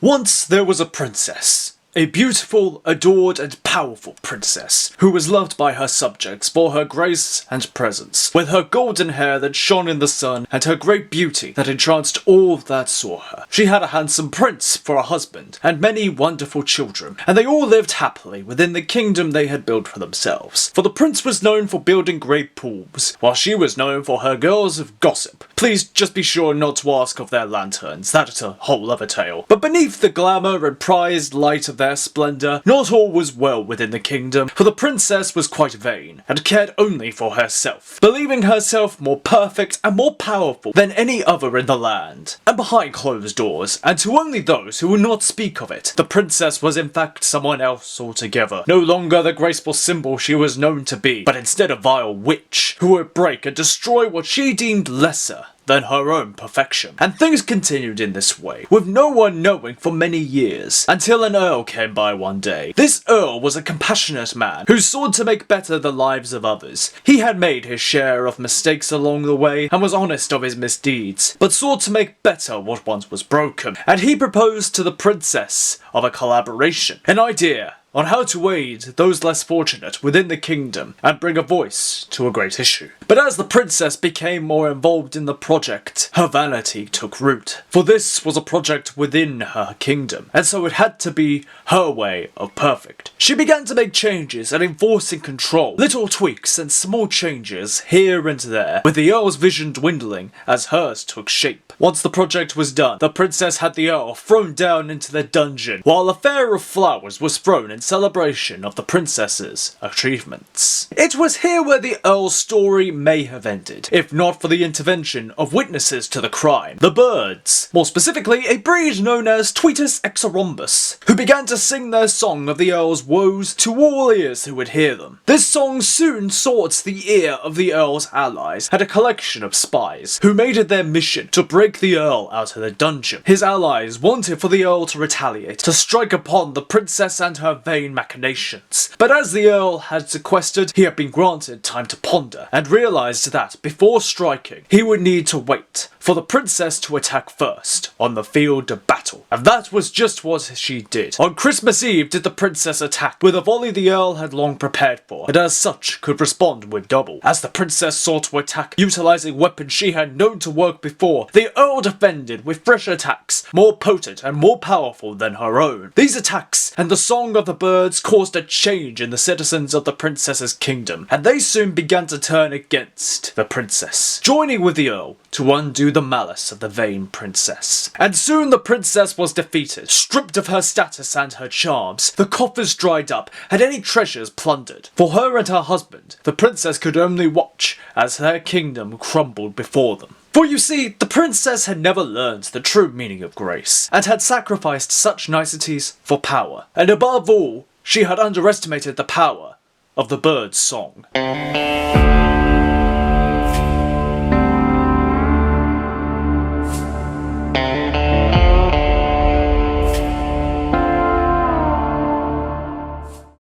Once there was a princess. A beautiful, adored, and powerful princess, who was loved by her subjects for her grace and presence, with her golden hair that shone in the sun, and her great beauty that entranced all that saw her. She had a handsome prince for a husband, and many wonderful children, and they all lived happily within the kingdom they had built for themselves. For the prince was known for building great pools, while she was known for her girls of gossip. Please just be sure not to ask of their lanterns, that is a whole other tale. But beneath the glamour and prized light of their splendour, not all was well within the kingdom, for the princess was quite vain, and cared only for herself, believing herself more perfect and more powerful than any other in the land. And behind closed doors, and to only those who would not speak of it, the princess was in fact someone else altogether. No longer the graceful symbol she was known to be, but instead a vile witch, who would break and destroy what she deemed lesser than her own perfection. And things continued in this way, with no one knowing for many years, until an earl came by one day. This earl was a compassionate man, who sought to make better the lives of others. He had made his share of mistakes along the way, and was honest of his misdeeds, but sought to make better what once was broken. And he proposed to the princess of a collaboration, an idea on how to aid those less fortunate within the kingdom and bring a voice to a great issue. But as the princess became more involved in the project, her vanity took root. For this was a project within her kingdom, and so it had to be her way of perfect. She began to make changes and enforcing control, little tweaks and small changes here and there, with the earl's vision dwindling as hers took shape. Once the project was done, the princess had the earl thrown down into the dungeon, while a fair of flowers was thrown in celebration of the princess's achievements. It was here where the earl's story may have ended, if not for the intervention of witnesses to the crime, the birds, more specifically a breed known as Tweetus exorhombus, who began to sing their song of the earl's woes to all ears who would hear them. This song soon sought the ear of the earl's allies, and a collection of spies, who made it their mission to break the earl out of the dungeon. His allies wanted for the earl to retaliate, to strike upon the princess and her vain machinations. But as the earl had sequestered, he had been granted time to ponder, and realised that, before striking, he would need to wait for the princess to attack first on the field of battle. And that was just what she did. On Christmas Eve did the princess attack, with a volley the earl had long prepared for, and as such could respond with double. As the princess sought to attack, utilising weapons she had known to work before, the earl defended with fresh attacks, more potent and more powerful than her own. These attacks and the song of the birds caused a change in the citizens of the princess's kingdom, and they soon began to turn against the princess, joining with the earl to undo the malice of the vain princess. And soon the princess was defeated, stripped of her status and her charms, the coffers dried up, and any treasures plundered. For her and her husband, the princess could only watch as their kingdom crumbled before them. For you see, the princess had never learned the true meaning of grace, and had sacrificed such niceties for power. And above all, she had underestimated the power of the bird's song.